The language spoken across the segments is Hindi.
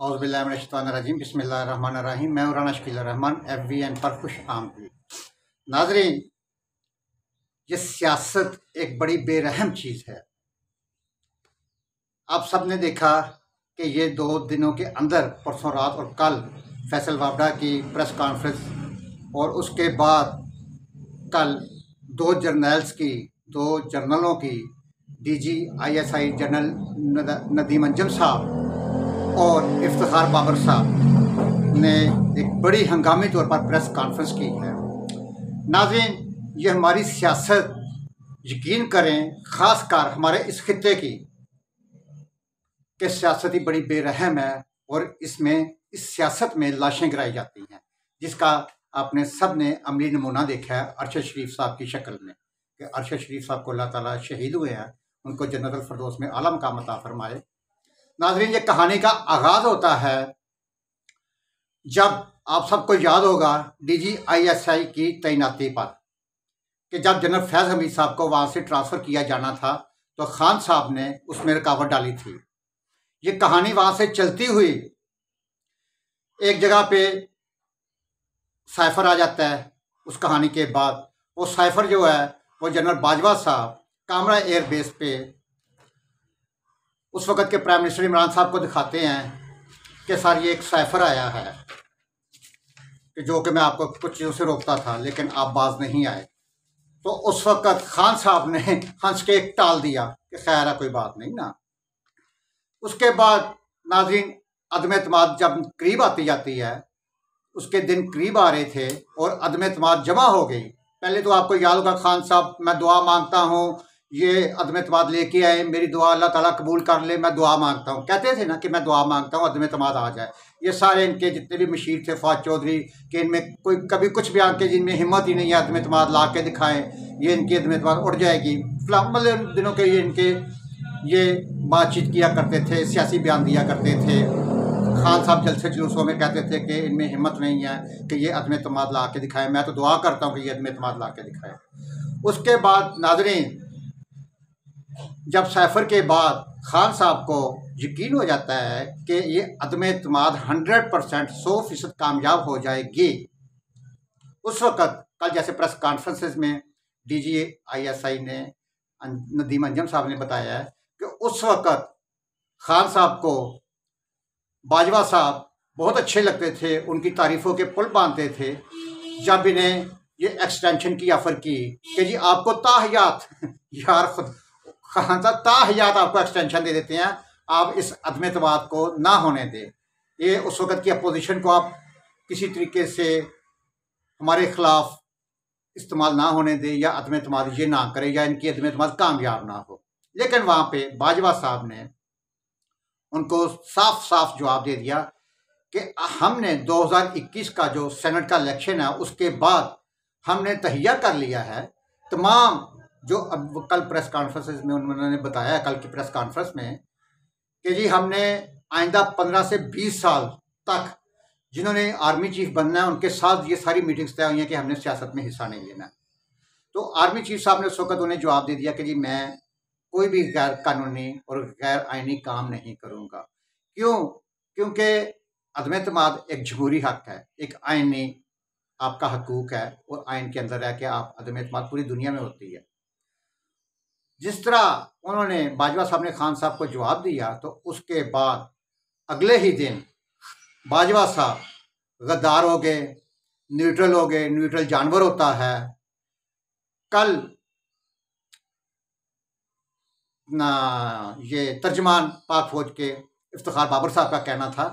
औज़ुबिल्लाहिमिनश्शैतानिर्रजीम बिस्मिल्लाहिर्रहमानिर्रहीम। मैं राना शकील रहमान FVN पर खुश आमदीद। नाज़रीन, ये सियासत एक बड़ी बेरहम चीज़ है। आप सब ने देखा कि ये 2 दिनों के अंदर परसों रात और कल फैसल वावड़ा की प्रेस कॉन्फ्रेंस और उसके बाद कल 2 जर्नलों की DG ISI general Nadeem Anjum साहब और इफ्तिखार बाबर साहब ने एक बड़ी हंगामी तौर पर प्रेस कॉन्फ्रेंस की है। नाज़रीन, ये हमारी सियासत, यकीन करें ख़ासकर हमारे इस खित्ते की, कि सियासत ही बड़ी बेरहम है और इस सियासत में लाशें गिराई जाती हैं, जिसका आपने सब ने अमली नमूना देखा है अरशद शरीफ साहब की शक्ल में। कि अरशद शरीफ साहब को अल्लाह ताला शहीद हुए हैं, उनको जन्नतुल फिरदौस में आला मकाम अता फरमाए। नाज़रीन, ये कहानी का आगाज़ होता है जब आप सबको याद होगा DG ISI की तैनाती पर, कि जब जनरल फैज़ हमीद साहब को वहाँ से ट्रांसफ़र किया जाना था तो खान साहब ने उसमें रुकावट डाली थी। ये कहानी वहाँ से चलती हुई एक जगह पे साइफर आ जाता है। उस कहानी के बाद वो साइफर जो है वो जनरल बाजवा साहब कामरा एयर बेस पे उस वक़्त के प्राइम मिनिस्टर इमरान साहब को दिखाते हैं कि सर ये एक साइफर आया है, कि जो कि मैं आपको कुछ चीज़ों से रोकता था लेकिन आप बाज नहीं आए। तो उस वक़्त खान साहब ने हंस के एक टाल दिया कि खैर है, कोई बात नहीं ना। उसके बाद नाज़रीन, अदम एतमाद जब करीब आती जाती है, उसके दिन करीब आ रहे थे और अदम एतमाद जमा हो गई। पहले तो आपको याद होगा खान साहब, मैं दुआ मांगता हूँ ये अदम एतमाद लेके आए, मेरी दुआ अल्लाह ताला कबूल कर ले, मैं दुआ मांगता हूँ, कहते थे ना कि मैं दुआ मांगता हूँ अदम एतमाद आ जाए। ये सारे इनके जितने भी मशीर थे फवाद चौधरी, कि इनमें कोई कभी कुछ भी आके जिनमें हिम्मत ही नहीं है अदम एतमाद ला के दिखाएं, ये इनकी अदम एतमाद उड़ जाएगी। मतलब दिनों के ये बातचीत किया करते थे, सियासी बयान दिया करते थे। खान साहब जलसे जुलूसों में कहते थे कि इनमें हिम्मत नहीं है कि ये अदम एतमाद ला के दिखाए, मैं तो दुआ करता हूँ कि ये अदम एतमाद ला के दिखाए। उसके बाद नाज़रीन, जब साइफर के बाद खान साहब को यकीन हो जाता है कि ये अदम एतमाद 100% 100% कामयाब हो जाएगी, उस वक़्त कल जैसे प्रेस कॉन्फ्रेंसेस में DG ISI ने नदीम अंजम साहब ने बताया है कि उस वक़्त खान साहब को बाजवा साहब बहुत अच्छे लगते थे, उनकी तारीफ़ों के पुल बांधते थे। जब इन्हें ये एक्सटेंशन की ऑफ़र की कि जी आपको ताहयात यार खुद खान साहब ताहयात आपको एक्सटेंशन दे देते हैं, आप इस अदम एतमाद को ना होने दें। ये उस वक़्त की अपोजिशन को आप किसी तरीके से हमारे ख़िलाफ़ इस्तेमाल ना होने दें, या अदम एतमाद ये ना करें, या इनकी अदम एतमाद कामयाब ना हो। लेकिन वहाँ पे बाजवा साहब ने उनको साफ साफ जवाब दे दिया कि हमने 2021 का जो सेनेट का इलेक्शन है उसके बाद हमने तहिया कर लिया है तमाम, जो अब कल प्रेस कॉन्फ्रेंस में उन्होंने बताया, कल की प्रेस कॉन्फ्रेंस में, कि जी हमने आइंदा 15 से 20 साल तक जिन्होंने आर्मी चीफ बनना है उनके साथ ये सारी मीटिंग्स तय हुई हैं कि हमने सियासत में हिस्सा नहीं लेना। तो आर्मी चीफ साहब ने उस वक़्त उन्हें जवाब दे दिया कि जी मैं कोई भी गैर कानूनी और गैर आइनी काम नहीं करूँगा। क्यों? क्योंकि अदम एतमाद एक जमहूरी हक है, एक आइनी आपका हकूक़ है, और आइन के अंदर रह के आप अदम एतमाद पूरी दुनिया में होती है। जिस तरह उन्होंने बाजवा साहब ने खान साहब को जवाब दिया, तो उसके बाद अगले ही दिन बाजवा साहब गद्दार हो गए, न्यूट्रल हो गए, न्यूट्रल जानवर होता है। कल ना ये तर्जमान पाक फौज के इफ्तिखार बाबर साहब का कहना था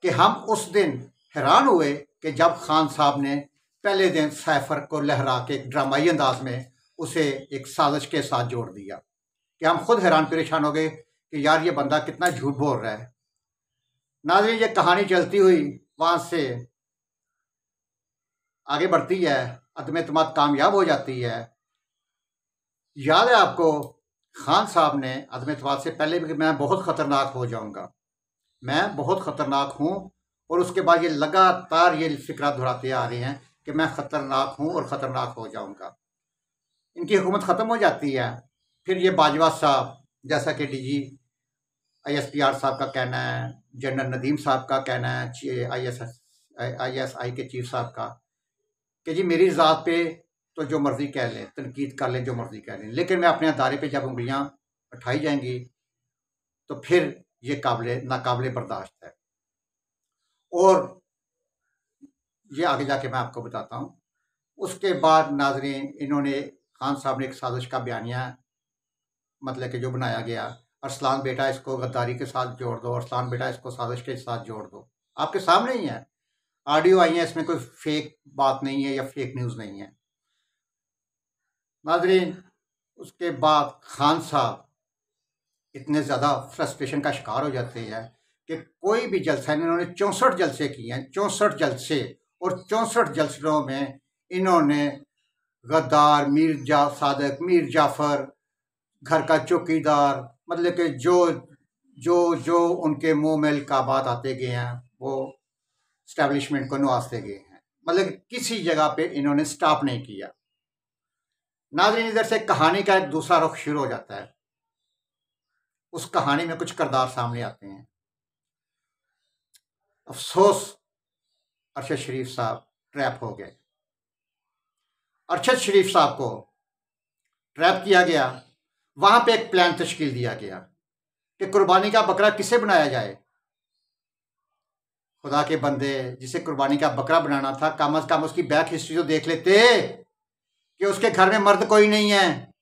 कि हम उस दिन हैरान हुए कि जब खान साहब ने पहले दिन साइफर को लहरा के एक ड्रामाई अंदाज में उसे एक साजिश के साथ जोड़ दिया, कि हम खुद हैरान परेशान हो गए कि यार ये बंदा कितना झूठ बोल रहा है। नाज़रीन, ये कहानी चलती हुई वहाँ से आगे बढ़ती है, अदम एतमाद कामयाब हो जाती है। याद है आपको खान साहब ने अदम एतमाद से पहले भी कि मैं बहुत ख़तरनाक हो जाऊंगा, मैं बहुत ख़तरनाक हूँ, और उसके बाद ये लगातार ये फिक्रा दोहराते आ रहे हैं कि मैं ख़तरनाक हूँ और ख़तरनाक हो जाऊंगा। इनकी हुकूमत ख़त्म हो जाती है, फिर ये बाजवा साहब जैसा कि DG ISPR साहब का कहना है, जनरल नदीम साहब का कहना है, ISI के चीफ साहब का, कि जी मेरी ज़ात पे तो जो मर्ज़ी कह लें, तनकीद कर लें, जो मर्ज़ी कह लें, लेकिन मैं अपने अदारे पे जब उंगलियां उठाई जाएंगी तो फिर ये नाकाबिले बर्दाश्त है। और ये आगे जाके मैं आपको बताता हूँ। उसके बाद नाजरीन, इन्होंने खान साहब ने एक साजिश का बयानिया मतलब कि जो बनाया गया, अरसलान बेटा इसको गद्दारी के साथ जोड़ दो, अरसलान बेटा इसको साजिश के साथ जोड़ दो। आपके सामने ही है, ऑडियो आई है, इसमें कोई फेक बात नहीं है या फेक न्यूज़ नहीं है नाजरीन। उसके बाद खान साहब इतने ज़्यादा फ्रस्ट्रेशन का शिकार हो जाते हैं कि कोई भी जलसा, इन्होंने 64 जलसे किए हैं, 64 जलसे, और 64 जलसों में इन्होंने गद्दार, मीर सादक, मीर जाफ़र, घर का चौकीदार, मतलब कि जो जो जो उनके मुंह में अलकाबात आते गए हैं वो स्टैब्लिशमेंट को नवाजते गए हैं, मतलब किसी जगह पे इन्होंने स्टॉप नहीं किया। नाज़रीन, इधर से कहानी का एक दूसरा रुख शुरू हो जाता है। उस कहानी में कुछ किरदार सामने आते हैं। अफसोस, अरशद शरीफ साहब ट्रैप हो गए। अरशद शरीफ साहब को ट्रैप किया गया। वहां पे एक प्लान तश्कील दिया गया कि कुर्बानी का बकरा किसे बनाया जाए। खुदा के बंदे, जिसे कुर्बानी का बकरा बनाना था, कम अज कम उसकी बैक हिस्ट्री तो देख लेते कि उसके घर में मर्द कोई नहीं है,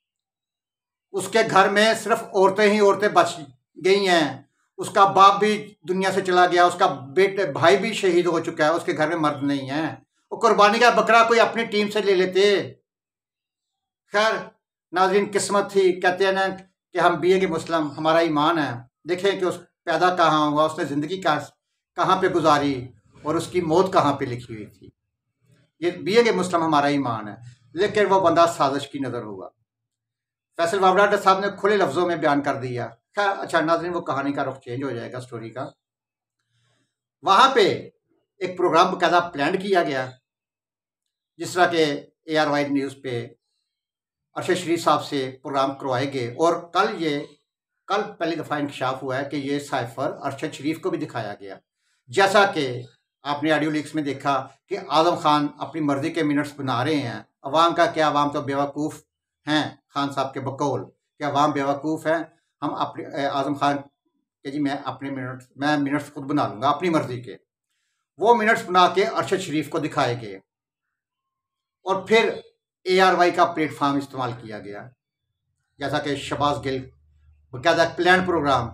उसके घर में सिर्फ औरतें ही औरतें बच गई हैं, उसका बाप भी दुनिया से चला गया, उसका बेटे भाई भी शहीद हो चुका है, उसके घर में मर्द नहीं है। वो कुर्बानी का बकरा कोई अपनी टीम से ले लेते। खैर नाज़रीन, किस्मत थी, कहते हैं ना कि हम बीए के मुस्लिम, हमारा ईमान है। देखें कि उस पैदा कहाँ हुआ, उसने ज़िंदगी कहाँ पे गुजारी और उसकी मौत कहाँ पे लिखी हुई थी। ये बीए के मुस्लिम हमारा ईमान है, लेकिन वो बंदा साजिश की नज़र हुआ। फैसल वावड़ा साहब ने खुले लफ्ज़ों में बयान कर दिया। खैर अच्छा नाज़रीन, वो कहानी का रुख चेंज हो जाएगा स्टोरी का। वहाँ पे एक प्रोग्राम बकायदा प्लान किया गया, जिस तरह के ARY न्यूज़ पे अरशद शरीफ साहब से प्रोग्राम करवाए गए। और कल पहली दफ़ा इंकशाफ हुआ है कि ये साइफर अरशद शरीफ को भी दिखाया गया। जैसा कि आपने ऑडियो लीक्स में देखा कि आज़म खान अपनी मर्जी के मिनट्स बना रहे हैं। अवाम का क्या, अवाम तो बेवकूफ़ हैं खान साहब के बकौल, कि अवाम बेवकूफ़ हैं। हम अपने आज़म खान के जी मैं मिनट्स खुद बना लूँगा अपनी मर्जी के। वो मिनट्स बना के अरशद शरीफ को दिखाए गए और फिर ARY का प्लेटफॉर्म इस्तेमाल किया गया, जैसा कि शहबाज गिल बकायदा प्लान प्रोग्राम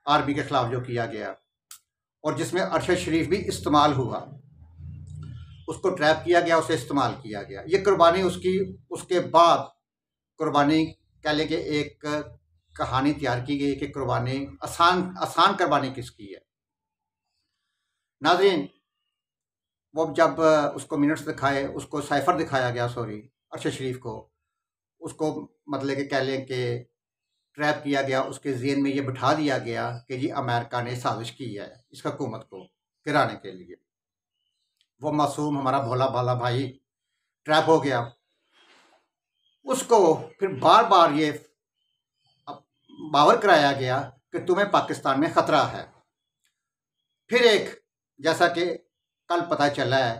आर्मी के खिलाफ जो किया गया और जिसमें अरशद शरीफ भी इस्तेमाल हुआ, उसको ट्रैप किया गया, उसे इस्तेमाल किया गया। ये कुर्बानी उसके बाद कुर्बानी कह लें कि एक कहानी तैयार की गई कि कुर्बानी आसान कुर्बानी किसकी है। नाज़रीन, वो जब उसको मिनट्स दिखाए, उसको साइफर दिखाया गया, सॉरी अरशद शरीफ को, उसको मतलब कि कह लें कि ट्रैप किया गया, उसके ज़हन में ये बिठा दिया गया कि जी अमेरिका ने साजिश की है इस हुकूमत को गिराने के लिए। वो मासूम हमारा भोला भाला भाई ट्रैप हो गया। उसको फिर बार बार ये बावर कराया गया कि तुम्हें पाकिस्तान में ख़तरा है। फिर जैसा कि कल पता चला है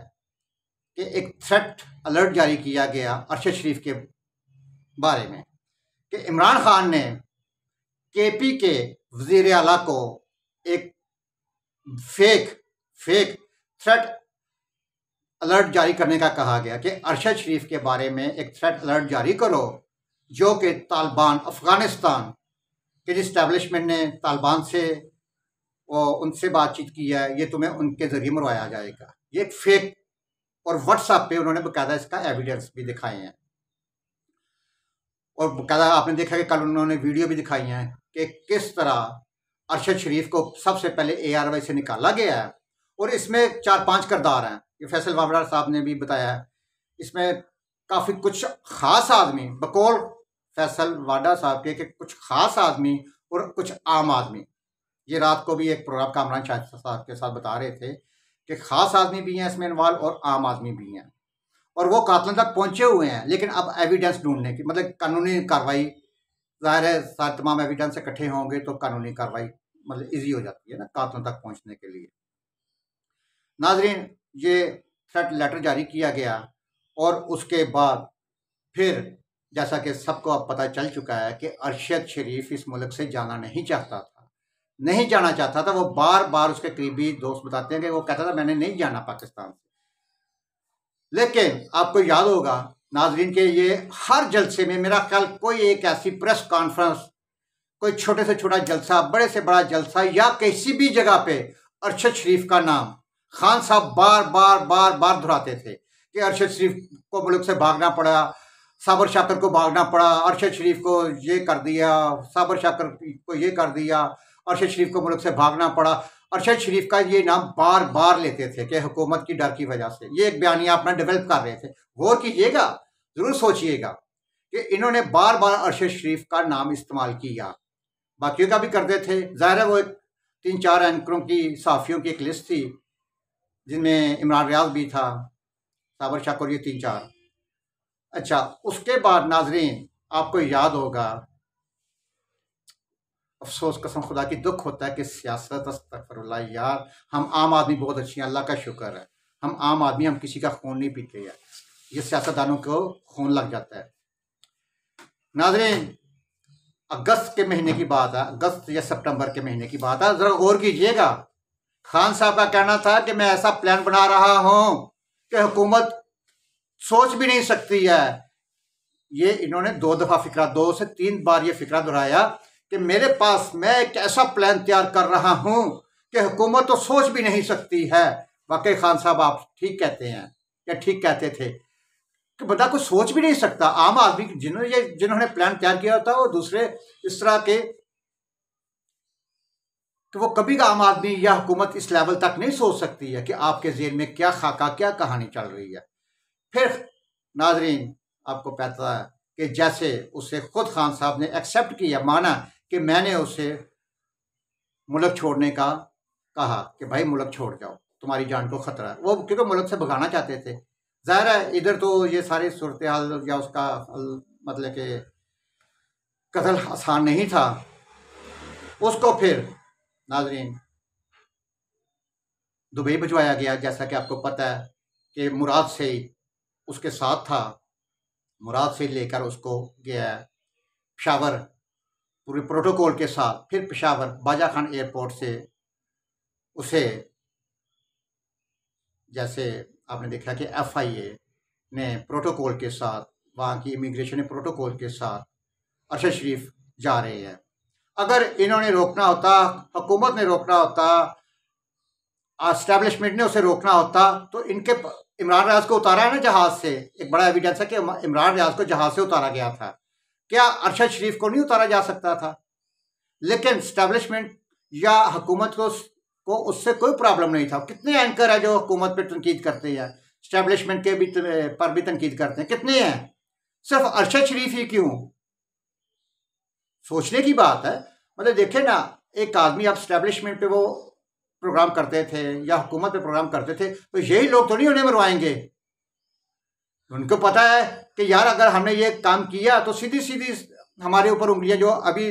कि एक थ्रेट अलर्ट जारी किया गया अरशद शरीफ के बारे में कि इमरान खान ने KP के वज़ीर आला को एक फेक थ्रेट अलर्ट जारी करने का कहा गया कि अरशद शरीफ के बारे में एक थ्रेट अलर्ट जारी करो, जो कि तालिबान अफ़गानिस्तान के इस्टेब्लिशमेंट ने तालिबान से उनसे बातचीत की है, ये तुम्हें उनके ज़रिए मरवाया जाएगा। ये एक फेक, और व्हाट्सएप पे उन्होंने बाकायदा इसका एविडेंस भी दिखाए हैं। और बाकायदा आपने देखा कि कल उन्होंने वीडियो भी दिखाई हैं कि किस तरह अरशद शरीफ को सबसे पहले ARY से निकाला गया है। और इसमें 4-5 किरदार हैं, ये फैसल वावड़ा साहब ने भी बताया है। इसमें काफ़ी कुछ ख़ास आदमी बकौल फैसल वाडा साहब के कुछ ख़ास आदमी और कुछ आम आदमी। ये रात को भी एक प्रोग्राम कामरान शाह साहब के साथ बता रहे थे कि ख़ास आदमी भी हैं इसमें इन्वॉल्व और आम आदमी भी हैं, और वो कातलों तक पहुँचे हुए हैं। लेकिन अब एविडेंस ढूंढने की मतलब कानूनी कार्रवाई, ज़ाहिर है सारे तमाम एविडेंस इकट्ठे होंगे तो कानूनी कार्रवाई मतलब ईजी हो जाती है ना कातलों तक पहुंचने के लिए। नाजरीन, ये थ्रेट लेटर जारी किया गया और उसके बाद फिर जैसा कि सबको अब पता चल चुका है कि अरशद शरीफ इस मुल्क से जाना नहीं चाहता था, नहीं जाना चाहता था। वो बार बार उसके करीबी दोस्त बताते हैं कि वो कहता था मैंने नहीं जाना पाकिस्तान से। लेकिन आपको याद होगा नाजरीन के ये हर जलसे में, मेरा ख्याल कोई एक ऐसी प्रेस कॉन्फ्रेंस, कोई छोटे से छोटा जलसा, बड़े से बड़ा जलसा या किसी भी जगह पे अरशद शरीफ का नाम खान साहब बार बार बार बार दोहराते थे कि अरशद शरीफ को मुल्क से भागना पड़ा, साबर शाकर को भागना पड़ा, अरशद शरीफ को ये कर दिया, साबर शाकर को ये कर दिया, अरशद शरीफ को मुल्क से भागना पड़ा। अरशद शरीफ का ये नाम बार बार लेते थे कि हुकूमत की डर की वजह से। ये एक बयानिया अपना डेवलप कर रहे थे। गौर कीजिएगा, जरूर सोचिएगा कि इन्होंने बार बार अरशद शरीफ का नाम इस्तेमाल किया। बाकियों का भी करते थे, जाहिर है वो 3-4 एंकरों की, सहाफ़ियों की एक लिस्ट थी जिनमें इमरान रियाज भी था, साबर शाकर, ये 3-4। अच्छा, उसके बाद नाजरीन आपको याद होगा, अफसोस कसम खुदा की दुख होता है कि सियासत, अस्तगफिरुल्लाह यार, हम आम आदमी बहुत अच्छी हैं, अल्लाह का शुक्र है, हम आम आदमी, हम किसी का खून नहीं पीते हैं। ये सियासतदानों को खून लग जाता है। नाजरीन, अगस्त के महीने की बात है, अगस्त या सितंबर के महीने की बात है, जरा गौर कीजिएगा। खान साहब का कहना था कि मैं ऐसा प्लान बना रहा हूं कि हुकूमत सोच भी नहीं सकती है। ये इन्होंने 2 दफा फिक्रा, 2 से 3 बार ये फिक्रा दोहराया कि मेरे पास, मैं एक ऐसा प्लान तैयार कर रहा हूं कि हुकूमत तो सोच भी नहीं सकती है। वाकई खान साहब आप ठीक कहते हैं, या ठीक कहते थे कि बंदा कुछ सोच भी नहीं सकता। आम आदमी जिन्होंने प्लान तैयार किया होता है वो दूसरे इस तरह के, कि वो कभी का आम आदमी या हुकूमत इस लेवल तक नहीं सोच सकती है कि आपके जेल में क्या खाका, क्या कहानी चल रही है। फिर नाजरीन आपको पता है कि जैसे उसे खुद खान साहब ने एक्सेप्ट किया, माना कि मैंने उसे मुल्क छोड़ने का कहा कि भाई मुल्क छोड़ जाओ, तुम्हारी जान को खतरा है। वो क्योंकि मुल्क से भगाना चाहते थे। जाहिर है इधर तो ये सारी सूरत हाल या उसका मतलब कि कत्ल आसान नहीं था। उसको फिर नाजरीन दुबई भिजवाया गया, जैसा कि आपको पता है कि मुराद से उसके साथ था, मुराद से लेकर उसको गया पेशावर पूरे प्रोटोकॉल के साथ। फिर पेशावर बाजा खान एयरपोर्ट से उसे, जैसे आपने देखा कि FIA ने प्रोटोकॉल के साथ, वहाँ की इमिग्रेशन ने प्रोटोकॉल के साथ अरशद शरीफ जा रहे हैं। अगर इन्होंने रोकना होता, हुकूमत ने रोकना होता, एस्टैब्लिशमेंट ने उसे रोकना होता, तो इनके इमरान रियाज को उतारा है ना जहाज से, एक बड़ा एविडेंस है कि इमरान रियाज को जहाज से उतारा गया था। क्या अरशद शरीफ को नहीं उतारा जा सकता था? लेकिन एस्टैब्लिशमेंट या हुकूमत को उससे कोई प्रॉब्लम नहीं था। कितने एंकर है जो हुकूमत पर तनकीद करते हैं, एस्टैब्लिशमेंट के भी पर भी तनकीद करते हैं, कितने हैं? सिर्फ अरशद शरीफ ही क्यों? सोचने की बात है। मतलब देखे ना, एक आदमी आप एस्टैब्लिशमेंट पे वो प्रोग्राम करते थे या हुकूमत पे प्रोग्राम करते थे, तो यही लोग तो नहीं उन्हें मरवाएंगे। उनको पता है कि यार अगर हमने ये काम किया तो सीधी सीधी हमारे ऊपर उंगलियां जो अभी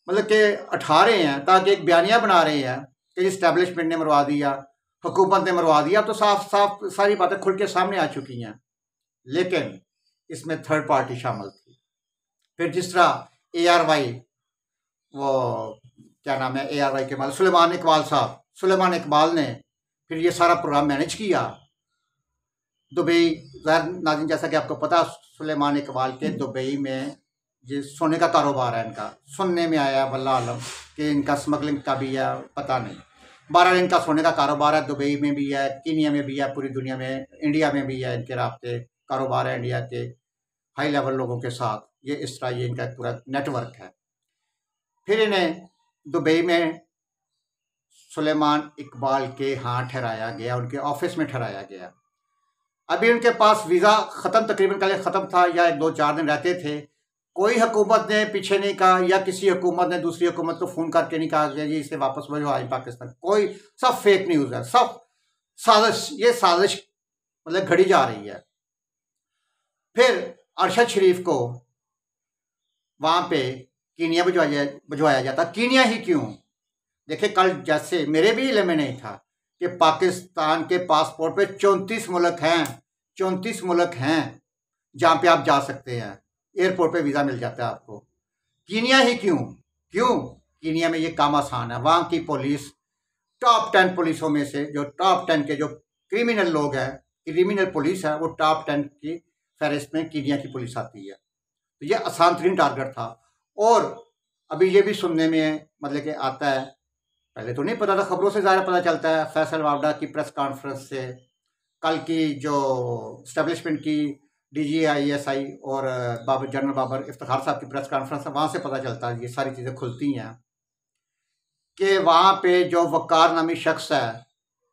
मतलब कि उठा रहे हैं, ताकि एक बयानिया बना रहे हैं कि इस्टेब्लिशमेंट ने मरवा दिया, हुकूमत ने मरवा दिया, तो साफ साफ सारी बातें खुल के सामने आ चुकी हैं। लेकिन इसमें थर्ड पार्टी शामिल थी। फिर जिस तरह ARY, वो क्या नाम है ARY के मालिक सुलेमान इकबाल साहब, सुलेमान इकबाल ने फिर ये सारा प्रोग्राम मैनेज किया दुबई। नाज़रीन जैसा कि आपको पता, सुलेमान इकबाल के दुबई में ये सोने का कारोबार है इनका। सुनने में आया वल्लाह आलम कि इनका स्मगलिंग का भी है, पता नहीं। 12 इनका सोने का कारोबार है, दुबई में भी है, कीनिया में भी है, पूरी दुनिया में, इंडिया में भी है। इनके राब्ते कारोबार है इंडिया के हाई लेवल लोगों के साथ। ये इस तरह ये इनका पूरा नेटवर्क है। फिर इन्हें दुबई में सुलेमान इकबाल के यहाँ ठहराया गया, उनके ऑफिस में ठहराया गया। अभी उनके पास वीज़ा ख़त्म, तकरीबन कल ख़त्म था या 1-2-4 दिन रहते थे। कोई हुकूमत ने पीछे नहीं कहा, या किसी हुकूमत ने दूसरी हुकूमत को फ़ोन करके नहीं कहा कि जी इसे वापस भेजो आज पाकिस्तान। कोई, सब फेक न्यूज़ है, सब साजिश। ये साजिश मतलब घड़ी जा रही है। फिर अरशद शरीफ को वहाँ पे कीनिया भिजवाया जाता। कीनिया ही क्यों? देखिए कल जैसे मेरे भी इल्म में नहीं था कि पाकिस्तान के पासपोर्ट पे 34 मुल्क हैं, 34 मुल्क हैं जहाँ पे आप जा सकते हैं, एयरपोर्ट पे वीज़ा मिल जाता है आपको। कीनिया ही क्यों क्यों कीनिया में ये काम आसान है। वहाँ की पुलिस टॉप 10 पुलिसों में से, जो टॉप 10 के जो क्रिमिनल लोग हैं, क्रिमिनल पुलिस है, वो टॉप 10 की फहरिस्त में कीनिया की पुलिस आती है। तो ये आसान तरीन टारगेट था। और अभी ये भी सुनने में मतलब कि आता है, पहले तो नहीं पता था, खबरों से ज़्यादा पता चलता है फैसल वावडा की प्रेस कॉन्फ्रेंस से, कल की जो स्टैब्लिशमेंट की DGISI और बाबर जनरल बाबर इफ्तिखार साहब की प्रेस कॉन्फ्रेंस है, वहाँ से पता चलता है, ये सारी चीज़ें खुलती हैं कि वहाँ पे जो वकार नामी शख्स है,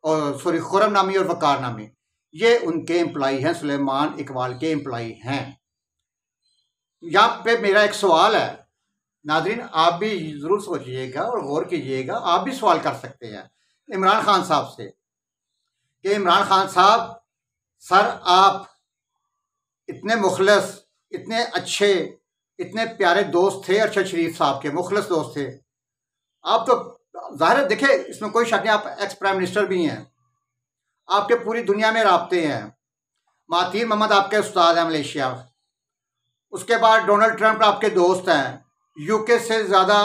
और सॉरी खुरम नामी और वकार नामी, ये उनके एम्प्लाई हैं, सुलेमान इकबाल के एम्प्लाई हैं। यहाँ पे मेरा एक सवाल है, नाज़रीन आप भी ज़रूर सोचिएगा और गौर कीजिएगा, आप भी सवाल कर सकते हैं इमरान खान साहब से कि इमरान खान साहब, सर आप इतने मुखलस, इतने अच्छे, इतने प्यारे दोस्त थे अरशद शरीफ साहब के, मुखलस दोस्त थे आप, तो ज़ाहिर है देखिए इसमें कोई शक नहीं, आप एक्स प्राइम मिनिस्टर भी हैं, आपके पूरी दुनिया में राब्ते हैं, महातीर मोहम्मद आपके उस्ताद हैं मलेशिया, उसके बाद डोनाल्ड ट्रंप आपके दोस्त हैं, यूके से ज़्यादा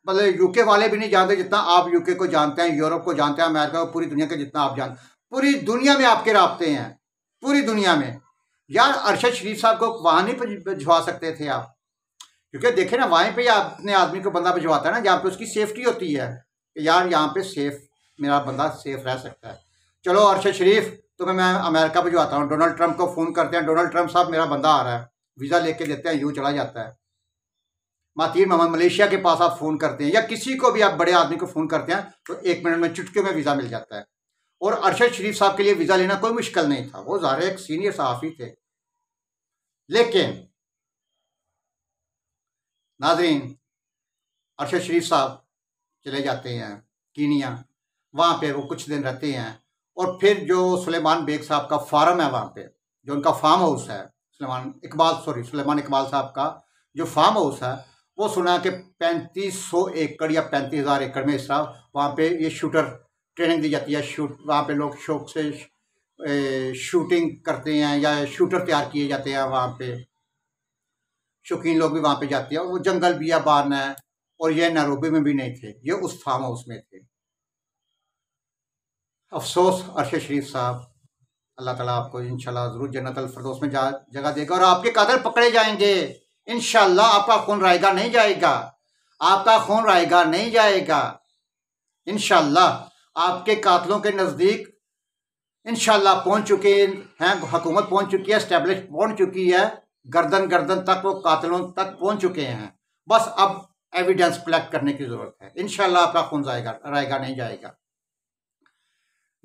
मतलब यूके वाले भी नहीं जानते जितना आप यूके को जानते हैं, यूरोप को जानते हैं, अमेरिका को, पूरी दुनिया के जितना आप जानते, पूरी दुनिया में आपके राब्ते हैं, पूरी दुनिया में। यार अरशद शरीफ साहब को वहाँ नहीं भिजवा सकते थे आप? क्योंकि देखे ना, वहीं पे अपने आदमी को बंदा भिजवाता है ना जहाँ पे उसकी सेफ्टी होती है कि यार यहाँ पे सेफ, मेरा बंदा सेफ रह सकता है। चलो अरशद शरीफ तुम्हें मैं अमेरिका भिजवाता हूँ, डोनाल्ड ट्रंप को फ़ोन करते हैं, डोनाल्ड ट्रंप साहब मेरा बंदा आ रहा है, वीज़ा लेके देते हैं, यूँ चला जाता है। महातीर मोहम्मद मलेशिया के पास आप फ़ोन करते हैं, या किसी को भी आप बड़े आदमी को फ़ोन करते हैं, तो 1 मिनट में चुटकियों में वीज़ा मिल जाता है। और अरशद शरीफ साहब के लिए वीज़ा लेना कोई मुश्किल नहीं था, वो ज़ाहिर एक सीनियर सहाफ़ी थे। लेकिन नाज़रीन अरशद शरीफ साहब चले जाते हैं कीनिया, वहाँ पे वो कुछ दिन रहते हैं, और फिर जो सुलेमान बेग साहब का फार्म है वहाँ पे, जो उनका फार्म हाउस है, सुलेमान इकबाल साहब का जो फार्म हाउस है, वो सुना कि 3500 एकड़ या 35,000 एकड़ में इस तरह वहाँ पे ये शूटर ट्रेनिंग दी जाती है। वहाँ पे लोग शौक से शूटिंग करते हैं या शूटर तैयार किए जाते हैं, वहाँ पे शौकीन लोग भी वहाँ पे जाते हैं। और वो जंगल बियाबान है, और ये नैरोबी में भी नहीं थे, ये उस फार्म हाउस में थे। अफसोस अरशद शरीफ साहब, अल्लाह ताला आपको इंशाल्लाह ज़रूर जन्नतुल फिरदौस में जगह देगा, और आपके कातिल पकड़े जाएंगे इंशाल्लाह। आपका खून रायगा नहीं जाएगा, आपका खून रायगा नहीं जाएगा इंशाल्लाह। आपके कातिलों के नज़दीक इंशाल्लाह पहुंच चुके हैं, हुकूमत पहुंच चुकी है, एस्टेब्लिश पहुंच चुकी है, गर्दन गर्दन तक वो कातिलों तक पहुंच चुके हैं। बस अब एविडेंस कलेक्ट करने की ज़रूरत है, इंशाल्लाह आपका खून रायगा नहीं जाएगा।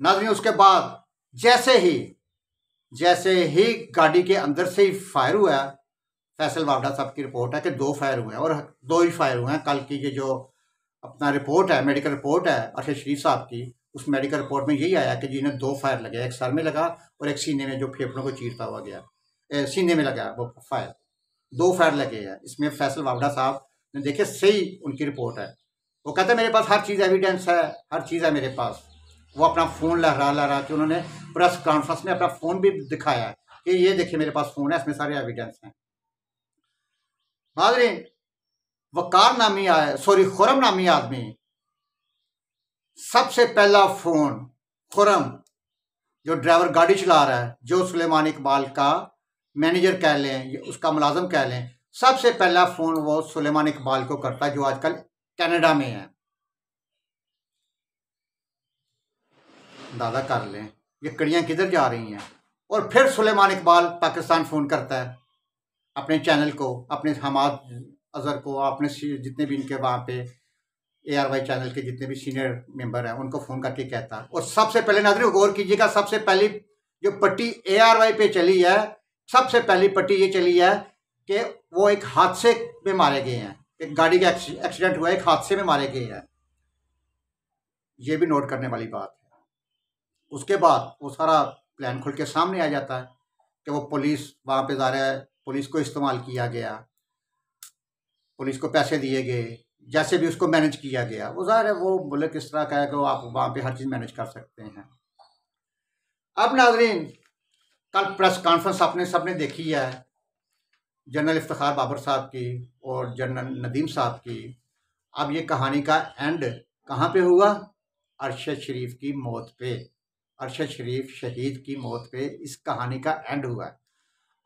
नाज़रीन उसके बाद जैसे ही गाड़ी के अंदर से ही फायर हुआ, फैसल वावडा साहब की रिपोर्ट है कि 2 फायर हुए हैं, और 2 ही फायर हुए हैं। कल की ये जो अपना रिपोर्ट है, मेडिकल रिपोर्ट है अरशद शरीफ साहब की, उस मेडिकल रिपोर्ट में यही आया कि जी इन्हें 2 फायर लगे, एक सर में लगा और एक सीने में, जो फेफड़ों को चीरता हुआ गया, सीने में लगा वो फायर, 2 फायर लगे हैं। इसमें फैसल वावडा साहब ने देखे सही उनकी रिपोर्ट है, वो कहते हैं मेरे पास हर चीज़ एविडेंस है, हर चीज़ है मेरे पास। वो अपना फ़ोन लहरा के उन्होंने प्रेस कॉन्फ्रेंस में अपना फ़ोन भी दिखाया कि ये देखिए मेरे पास फ़ोन है, इसमें सारे एविडेंस हैं। नाज़रीन वकार नामी खुरम नामी आदमी, सबसे पहला फ़ोन खुरम जो ड्राइवर गाड़ी चला रहा है, जो सुलेमान इकबाल का मैनेजर कह लें, उसका मुलाजम कह लें, सबसे पहला फ़ोन वो सुलेमान इकबाल को करता है, जो आजकल कनाडा में है। अंदाज़ा कर लें ये कड़ियाँ किधर जा रही हैं। और फिर सुलेमान इकबाल पाकिस्तान फ़ोन करता है अपने चैनल को, अपने हमाद अज़हर को, अपने जितने भी इनके वहाँ पे ARY चैनल के जितने भी सीनियर मेंबर हैं उनको फ़ोन करके कहता है। और सबसे पहले नाज़रीन गौर कीजिएगा, सबसे पहली जो पट्टी ARY पे चली है, सबसे पहली पट्टी ये चली है कि वो एक हादसे में मारे गए हैं, एक गाड़ी का एक्सीडेंट हुआ है, एक हादसे में मारे गए हैं। ये भी नोट करने वाली बात है। उसके बाद वो सारा प्लान खुल के सामने आ जाता है कि वो पुलिस वहाँ पे जा रहा है, पुलिस को इस्तेमाल किया गया, पुलिस को पैसे दिए गए, जैसे भी उसको मैनेज किया गया। वो ज़ाहिर है वो मुल्क किस तरह का है कि वो आप वहाँ पे हर चीज़ मैनेज कर सकते हैं। अब नाज़रीन, कल प्रेस कॉन्फ्रेंस आपने सबने देखी है जनरल इफ्तिखार बाबर साहब की और जनरल नदीम साहब की। अब ये कहानी का एंड कहाँ पे हुआ? अरशद शरीफ की मौत पे, अरशद शरीफ शहीद की मौत पे इस कहानी का एंड हुआ।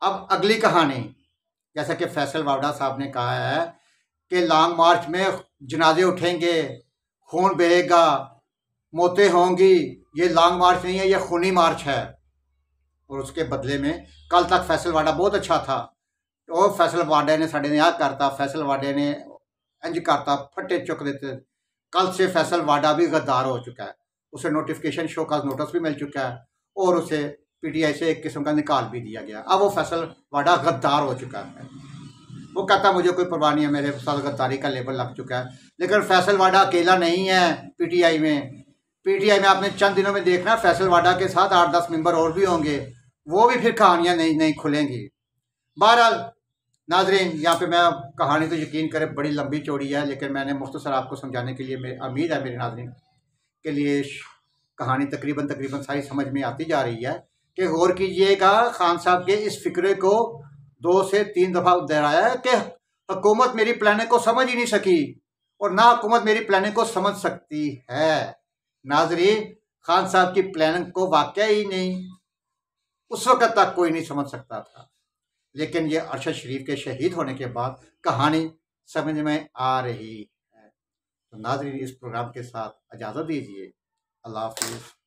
अब अगली कहानी, जैसा कि फैसल वावड़ा साहब ने कहा है कि लॉन्ग मार्च में जनाजे उठेंगे, खून बहेगा, मौतें होंगी, ये लॉन्ग मार्च नहीं है, ये खूनी मार्च है। और उसके बदले में कल तक फैसल वाडा बहुत अच्छा था, तो फैसल वाडे ने साढ़े आ करता, फैसल वाडे ने इंज करता, फट्टे चुक देते। कल से फैसल वाडा भी गद्दार हो चुका है, उसे नोटिफिकेशन शो का नोटिस भी मिल चुका है और उसे पीटीआई से एक किस्म का निकाल भी दिया गया। अब वो फैसल वाडा गद्दार हो चुका है। वो कहता मुझे कोई परवाह नहीं है, मेरे साथ गद्दारी का लेबल लग चुका है। लेकिन फैसल वाडा अकेला नहीं है पीटीआई में। पीटीआई में आपने चंद दिनों में देखना फैसल वाडा के साथ 8-10 मेंबर और भी होंगे, वो भी फिर कहानियां नहीं खुलेंगी। बहरहाल नाजरीन, यहाँ पे मैं कहानी तो यकीन करें बड़ी लंबी चौड़ी है, लेकिन मैंने मुख्तसर आपको समझाने के लिए, उम्मीद है मेरे नाजरीन के लिए कहानी तकरीबन सारी समझ में आती जा रही है कि गौर कीजिएगा खान साहब के इस फिक्रे को 2 से 3 दफ़ा दोहराया है कि हुकूमत मेरी प्लानिंग को समझ ही नहीं सकी और ना हुकूमत मेरी प्लानिंग को समझ सकती है। नाजरीन, खान साहब की प्लानिंग को वाकया ही नहीं उस वक़्त तक कोई नहीं समझ सकता था, लेकिन ये अरशद शरीफ के शहीद होने के बाद कहानी समझ में आ रही है। तो नाज़रीन, इस प्रोग्राम के साथ इजाज़त दीजिए। अल्लाह हाफ़िज़।